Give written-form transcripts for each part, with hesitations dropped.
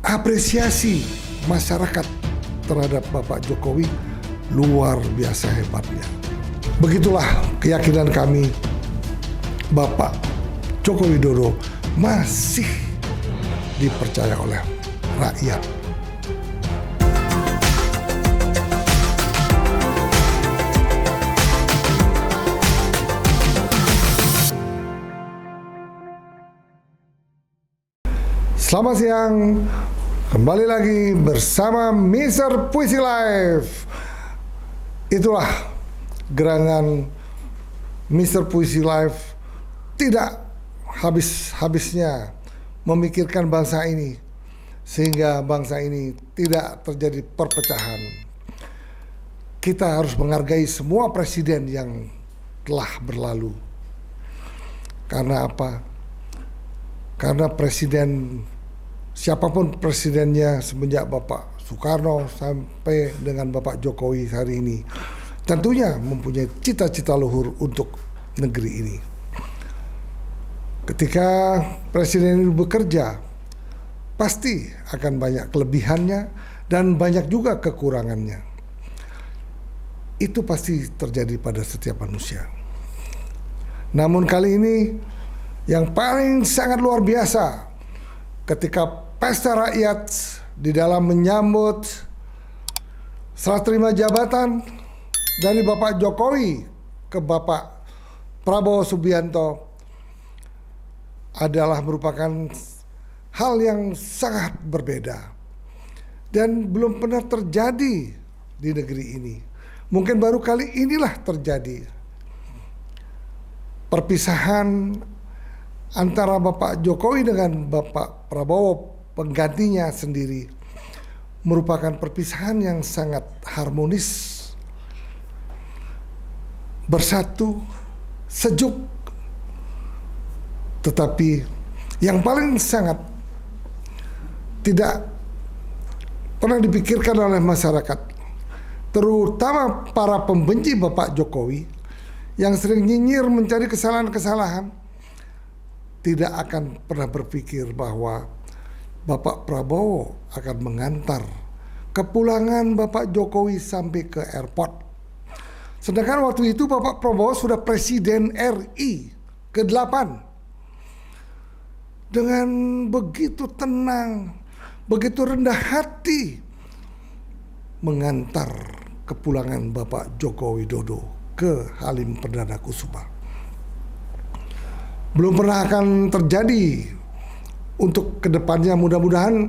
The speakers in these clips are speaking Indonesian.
apresiasi masyarakat terhadap Bapak Jokowi luar biasa hebatnya. Begitulah keyakinan kami, Bapak Joko Widodo masih dipercaya oleh rakyat. Selamat siang, kembali lagi bersama Mr. Puisi Live. Itulah gerangan Mr. Puisi Live, tidak habis-habisnya memikirkan bangsa ini, sehingga bangsa ini tidak terjadi perpecahan. Kita harus menghargai semua presiden yang telah berlalu. Karena apa? Karena presiden, siapapun presidennya semenjak Bapak Soekarno sampai dengan Bapak Jokowi hari ini, tentunya mempunyai cita-cita luhur untuk negeri ini. Ketika presiden ini bekerja, pasti akan banyak kelebihannya dan banyak juga kekurangannya. Itu pasti terjadi pada setiap manusia. Namun kali ini yang paling sangat luar biasa, ketika pesta rakyat di dalam menyambut serah terima jabatan dari Bapak Jokowi ke Bapak Prabowo Subianto adalah merupakan hal yang sangat berbeda dan belum pernah terjadi di negeri ini. Mungkin baru kali inilah terjadi perpisahan antara Bapak Jokowi dengan Bapak Prabowo penggantinya sendiri, merupakan perpisahan yang sangat harmonis, bersatu, sejuk. Tetapi yang paling sangat tidak pernah dipikirkan oleh masyarakat, terutama para pembenci Bapak Jokowi yang sering nyinyir mencari kesalahan-kesalahan, tidak akan pernah berpikir bahwa Bapak Prabowo akan mengantar kepulangan Bapak Jokowi sampai ke airport. Sedangkan waktu itu Bapak Prabowo sudah Presiden RI ke-8. Dengan begitu tenang, begitu rendah hati mengantar kepulangan Bapak Joko Widodo ke Halim Perdana Kusuma. Belum pernah akan terjadi untuk kedepannya. Mudah-mudahan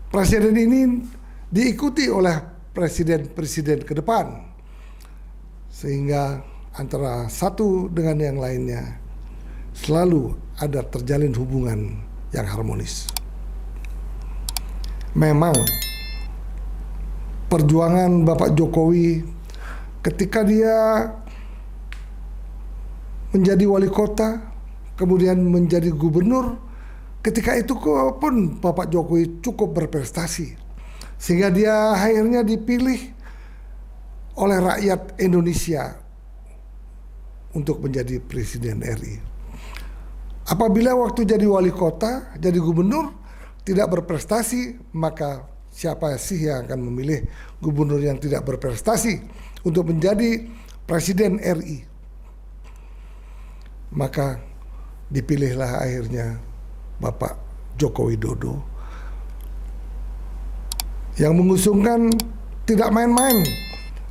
presiden ini diikuti oleh presiden-presiden ke depan, sehingga antara satu dengan yang lainnya selalu ada terjalin hubungan yang harmonis. Memang perjuangan Bapak Jokowi ketika dia menjadi wali kota, kemudian menjadi gubernur, ketika itu pun Bapak Jokowi cukup berprestasi, sehingga dia akhirnya dipilih oleh rakyat Indonesia untuk menjadi Presiden RI. Apabila waktu jadi wali kota, jadi gubernur tidak berprestasi, maka siapa sih yang akan memilih gubernur yang tidak berprestasi untuk menjadi Presiden RI? Maka dipilihlah akhirnya Bapak Joko Widodo yang mengusungkan, tidak main-main,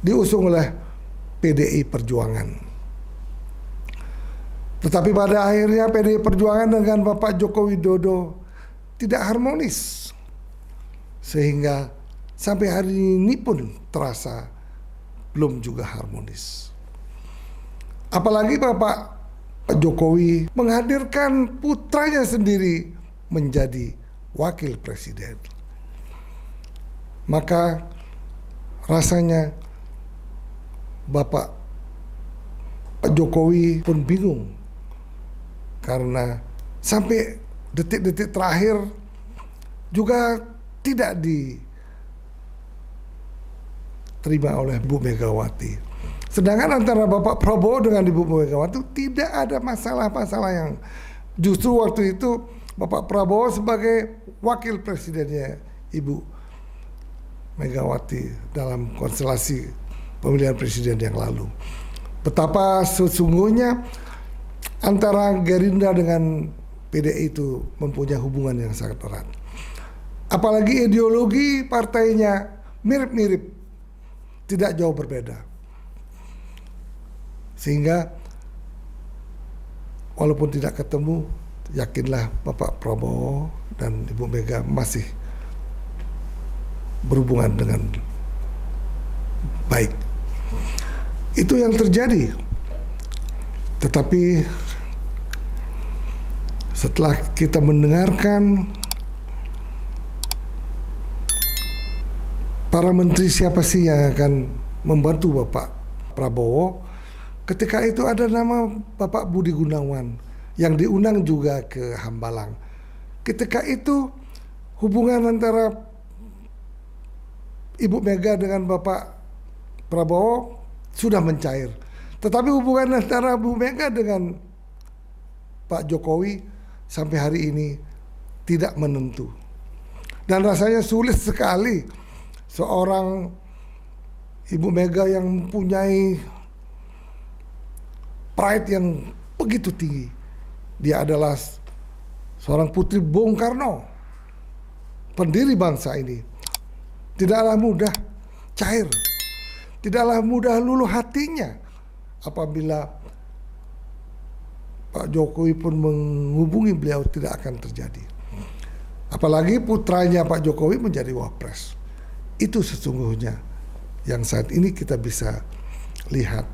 diusung oleh PDI Perjuangan. Tetapi pada akhirnya PDI Perjuangan dengan Bapak Joko Widodo tidak harmonis, sehingga sampai hari ini pun terasa belum juga harmonis. Apalagi Bapak Jokowi menghadirkan putranya sendiri menjadi wakil presiden. Maka rasanya Bapak Jokowi pun bingung, karena sampai detik-detik terakhir juga tidak diterima oleh Bu Megawati. Sedangkan antara Bapak Prabowo dengan Ibu Megawati tidak ada masalah-masalah yang justru waktu itu Bapak Prabowo sebagai wakil presidennya Ibu Megawati dalam konstelasi pemilihan presiden yang lalu. Betapa sesungguhnya antara Gerindra dengan PDI itu mempunyai hubungan yang sangat erat. Apalagi ideologi partainya mirip-mirip, tidak jauh berbeda. Sehingga walaupun tidak ketemu, yakinlah Bapak Prabowo dan Ibu Mega masih berhubungan dengan baik. Itu yang terjadi. Tetapi setelah kita mendengarkan para menteri siapa sih yang akan membantu Bapak Prabowo, ketika itu ada nama Bapak Budi Gunawan yang diundang juga ke Hambalang. Ketika itu hubungan antara Ibu Mega dengan Bapak Prabowo sudah mencair. Tetapi hubungan antara Bu Mega dengan Pak Jokowi sampai hari ini tidak menentu. Dan rasanya sulit sekali seorang Ibu Mega yang mempunyai pride yang begitu tinggi. Dia adalah seorang putri Bung Karno, pendiri bangsa ini. Tidaklah mudah cair, tidaklah mudah luluh hatinya apabila Pak Jokowi pun menghubungi beliau, tidak akan terjadi. Apalagi putranya Pak Jokowi menjadi wapres. Itu sesungguhnya yang saat ini kita bisa lihat.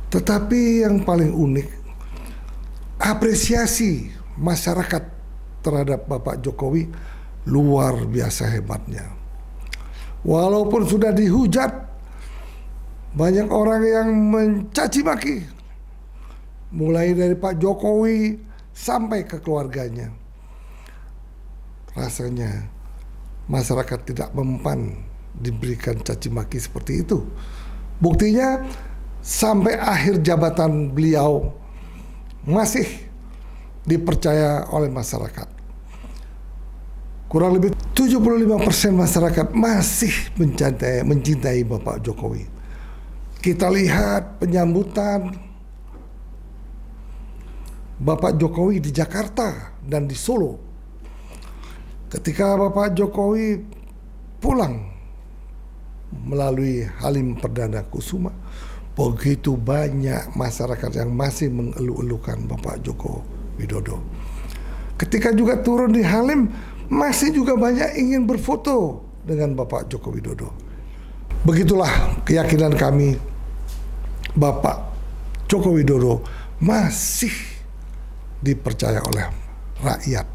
Tetapi yang paling unik, apresiasi masyarakat terhadap Bapak Jokowi luar biasa hebatnya. Walaupun sudah dihujat, banyak orang yang mencaci maki, mulai dari Pak Jokowi sampai ke keluarganya. Rasanya masyarakat tidak mempan diberikan caci maki seperti itu. Buktinya sampai akhir jabatan beliau masih dipercaya oleh masyarakat. Kurang lebih 75% masyarakat masih mencintai Bapak Jokowi. Kita lihat penyambutan Bapak Jokowi di Jakarta dan di Solo. Ketika Bapak Jokowi pulang melalui Halim Perdana Kusuma, begitu banyak masyarakat yang masih mengeluh-elukan Bapak Joko Widodo. Ketika juga turun di Halim, masih juga banyak ingin berfoto dengan Bapak Joko Widodo. Begitulah keyakinan kami, Bapak Joko Widodo masih dipercaya oleh rakyat.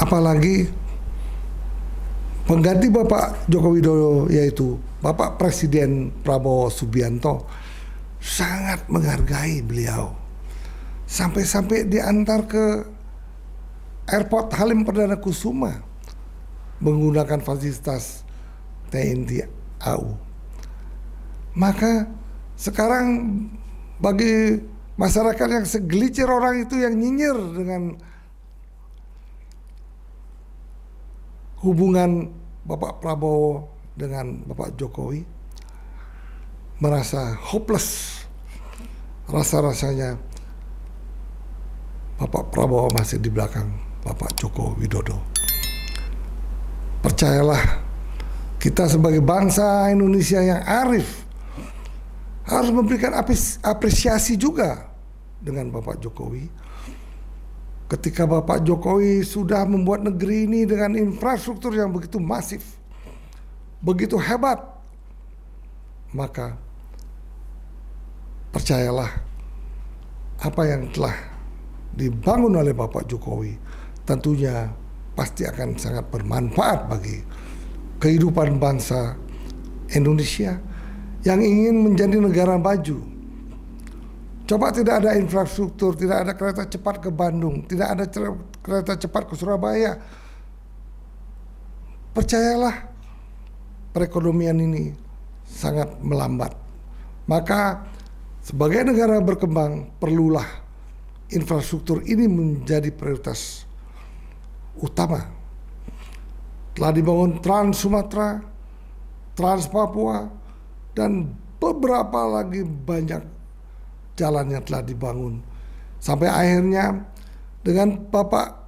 Apalagi pengganti Bapak Joko Widodo yaitu Bapak Presiden Prabowo Subianto sangat menghargai beliau. Sampai-sampai diantar ke Airport Halim Perdana Kusuma menggunakan fasilitas TNI AU. Maka sekarang bagi masyarakat yang segelintir orang itu yang nyinyir dengan hubungan Bapak Prabowo dengan Bapak Jokowi, merasa hopeless. Rasa-rasanya Bapak Prabowo masih di belakang Bapak Joko Widodo. Percayalah, kita sebagai bangsa Indonesia yang arif harus memberikan apresiasi juga dengan Bapak Jokowi. Ketika Bapak Jokowi sudah membuat negeri ini dengan infrastruktur yang begitu masif, begitu hebat, maka percayalah, apa yang telah dibangun oleh Bapak Jokowi tentunya pasti akan sangat bermanfaat bagi kehidupan bangsa Indonesia yang ingin menjadi negara maju. Coba tidak ada infrastruktur, tidak ada kereta cepat ke Bandung, tidak ada kereta cepat ke Surabaya. Percayalah, perekonomian ini sangat melambat. Maka sebagai negara berkembang perlulah infrastruktur ini menjadi prioritas utama. Telah dibangun Trans Sumatera, Trans Papua, dan beberapa lagi banyak jalan yang telah dibangun. Sampai akhirnya dengan Bapak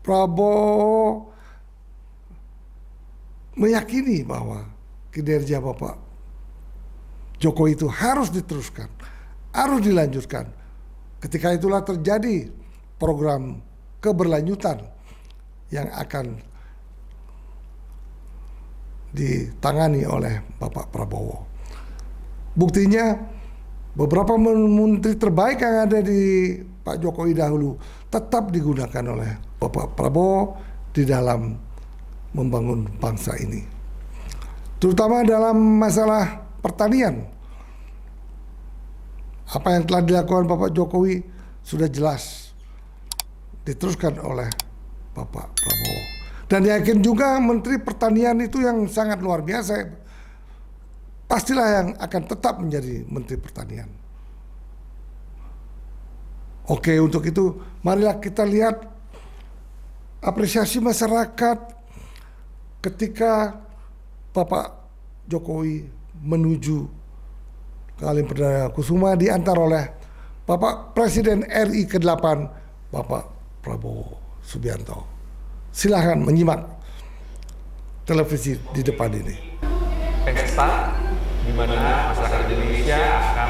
Prabowo meyakini bahwa kinerja Bapak Jokowi itu harus diteruskan, harus dilanjutkan. Ketika itulah terjadi program keberlanjutan yang akan ditangani oleh Bapak Prabowo. Buktinya beberapa menteri terbaik yang ada di Pak Jokowi dahulu tetap digunakan oleh Bapak Prabowo di dalam membangun bangsa ini. Terutama dalam masalah pertanian. Apa yang telah dilakukan Bapak Jokowi sudah jelas diteruskan oleh Bapak Prabowo. Dan yakin juga Menteri Pertanian itu yang sangat luar biasa, pastilah yang akan tetap menjadi Menteri Pertanian. Oke, untuk itu marilah kita lihat apresiasi masyarakat ketika Bapak Jokowi menuju ke Halim Perdana Kusuma diantar oleh Bapak Presiden RI ke-8 Bapak Prabowo Subianto. Silahkan menyimak televisi di depan ini. Pesta di mana masyarakat Indonesia akan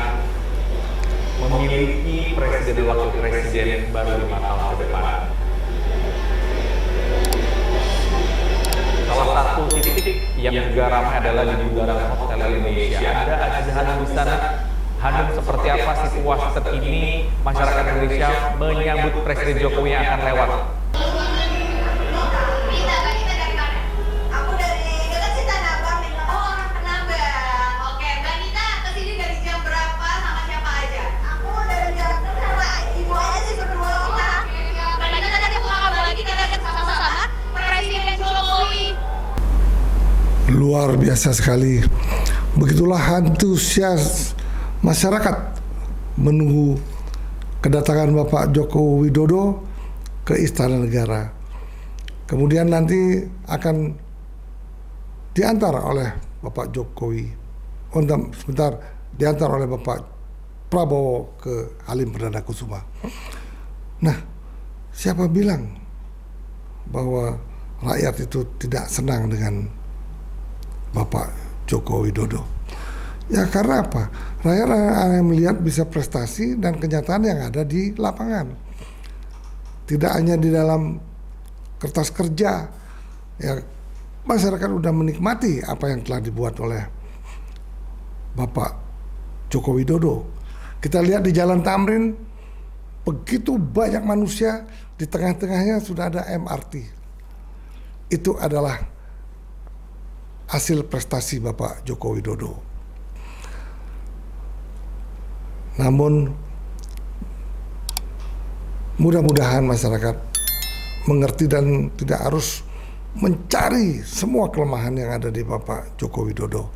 memiliki presiden dan wakil presiden baru 5 tahun ke depan. Salah satu titik yang juga ramai adalah di bundaran Hotel Indonesia. Ada Aziz Hanum di sana. Hanum, seperti apa situasi terkini masyarakat Indonesia menyambut Presiden Jokowi yang akan lewat? Luar biasa sekali. Begitulah antusias masyarakat menunggu kedatangan Bapak Joko Widodo ke Istana Negara. Kemudian nanti akan diantar oleh Bapak Jokowi. Sebentar, diantar oleh Bapak Prabowo ke Halim Perdana Kusuma. Nah, siapa bilang bahwa rakyat itu tidak senang dengan Bapak Joko Widodo? Ya karena apa? Rakyat akan melihat bisa prestasi dan kenyataan yang ada di lapangan. Tidak hanya di dalam kertas kerja. Ya, masyarakat sudah menikmati apa yang telah dibuat oleh Bapak Joko Widodo. Kita lihat di Jalan Tamrin, begitu banyak manusia, di tengah-tengahnya sudah ada MRT. Itu adalah hasil prestasi Bapak Joko Widodo. Namun mudah-mudahan masyarakat mengerti dan tidak harus mencari semua kelemahan yang ada di Bapak Joko Widodo.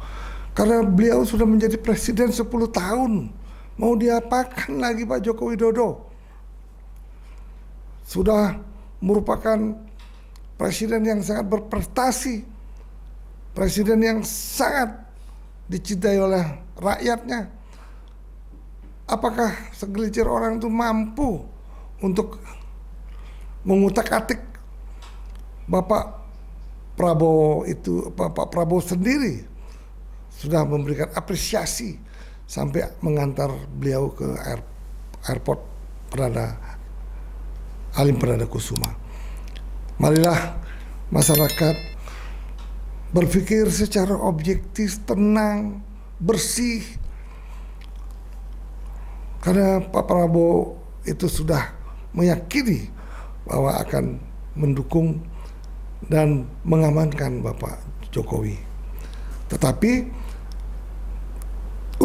Karena beliau sudah menjadi presiden 10 tahun. Mau diapakan lagi Pak Joko Widodo? Sudah merupakan presiden yang sangat berprestasi. Presiden yang sangat dicintai oleh rakyatnya. Apakah segelintir orang itu mampu untuk mengutak-atik Bapak Prabowo itu? Bapak Prabowo sendiri sudah memberikan apresiasi sampai mengantar beliau ke airport Halim Perdana Kusuma. Marilah masyarakat berpikir secara objektif, tenang, bersih. Karena Pak Prabowo itu sudah meyakini bahwa akan mendukung dan mengamankan Bapak Jokowi. Tetapi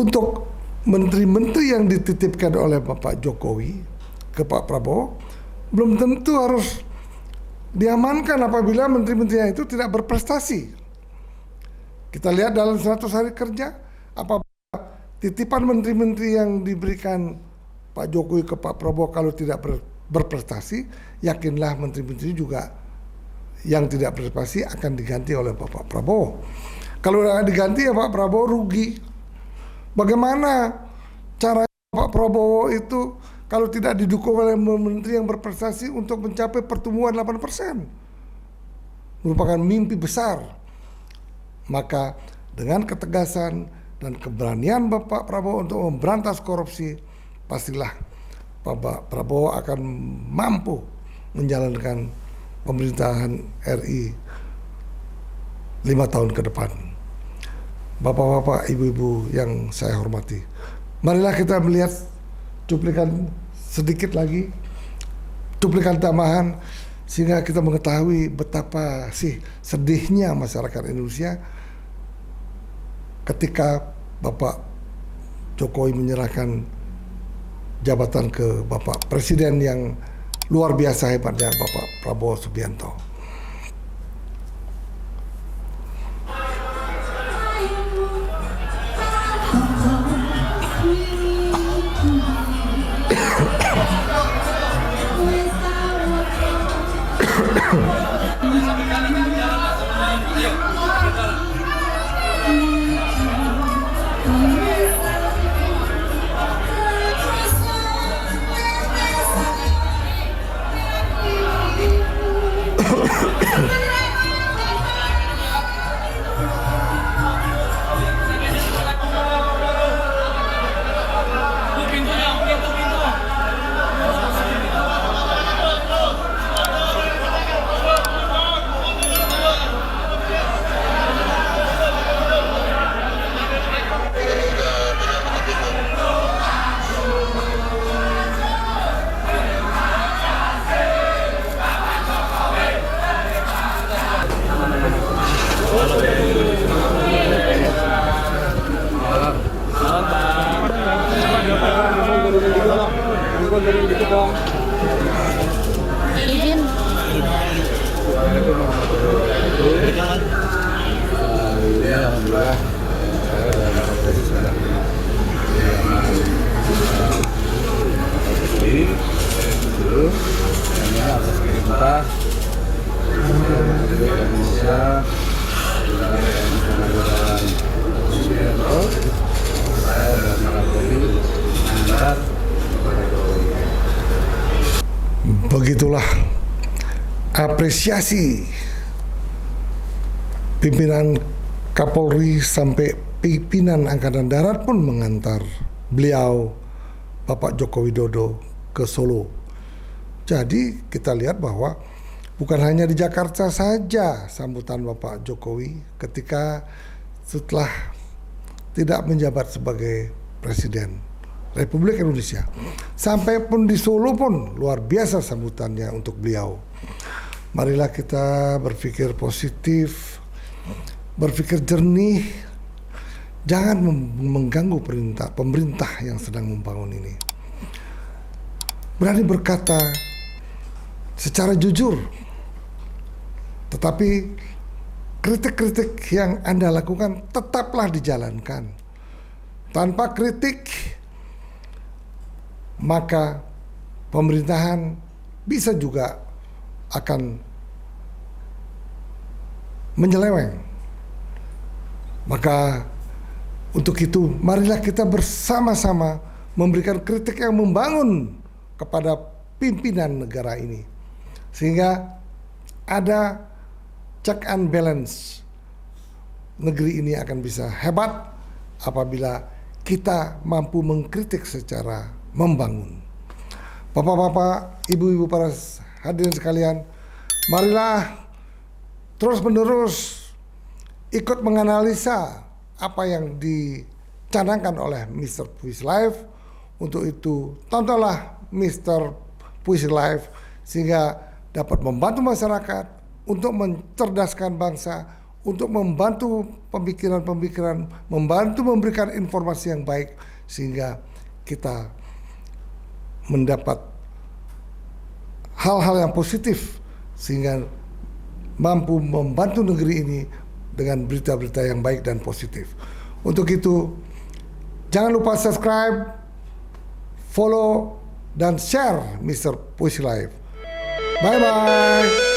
untuk menteri-menteri yang dititipkan oleh Bapak Jokowi ke Pak Prabowo belum tentu harus diamankan apabila menteri-menterinya itu tidak berprestasi. Kita lihat dalam 100 hari kerja, apa titipan menteri-menteri yang diberikan Pak Jokowi ke Pak Prabowo kalau tidak berprestasi, yakinlah menteri-menteri juga yang tidak berprestasi akan diganti oleh Pak Prabowo. Kalau diganti ya Pak Prabowo rugi. Bagaimana cara Pak Prabowo itu kalau tidak didukung oleh menteri yang berprestasi untuk mencapai pertumbuhan 8%? Merupakan mimpi besar. Maka dengan ketegasan dan keberanian Bapak Prabowo untuk memberantas korupsi, pastilah Bapak Prabowo akan mampu menjalankan pemerintahan RI 5 tahun ke depan. Bapak-bapak, ibu-ibu yang saya hormati, marilah kita melihat cuplikan sedikit lagi, cuplikan tambahan, sehingga kita mengetahui betapa sih sedihnya masyarakat Indonesia ketika Bapak Jokowi menyerahkan jabatan ke Bapak Presiden yang luar biasa hebatnya, Bapak Prabowo Subianto. Izin. Alhamdulillah. Ini atas perintah Indonesia Begitulah apresiasi pimpinan Kapolri sampai pimpinan Angkatan Darat pun mengantar beliau Bapak Joko Widodo ke Solo. Jadi kita lihat bahwa bukan hanya di Jakarta saja sambutan Bapak Jokowi ketika setelah tidak menjabat sebagai Presiden Republik Indonesia. Sampai pun di Solo pun luar biasa sambutannya untuk beliau. Marilah kita berpikir positif, berpikir jernih, jangan mengganggu pemerintah yang sedang membangun ini. Berani berkata secara jujur, tetapi kritik-kritik yang Anda lakukan tetaplah dijalankan. Tanpa kritik, maka pemerintahan bisa juga akan menyeleweng. Maka untuk itu marilah kita bersama-sama memberikan kritik yang membangun kepada pimpinan negara ini, sehingga ada check and balance. Negeri ini akan bisa hebat apabila kita mampu mengkritik secara membangun. Bapak-bapak, ibu-ibu, para hadirin sekalian, marilah terus-menerus ikut menganalisa apa yang dicanangkan oleh Mr. Puisi Live. Untuk itu, tontonlah Mr. Puisi Live sehingga dapat membantu masyarakat untuk mencerdaskan bangsa, untuk membantu pemikiran-pemikiran, membantu memberikan informasi yang baik sehingga kita mendapat hal-hal yang positif sehingga mampu membantu negeri ini dengan berita-berita yang baik dan positif. Untuk itu, jangan lupa subscribe, follow dan share Mr. Puisi Live. Bye bye.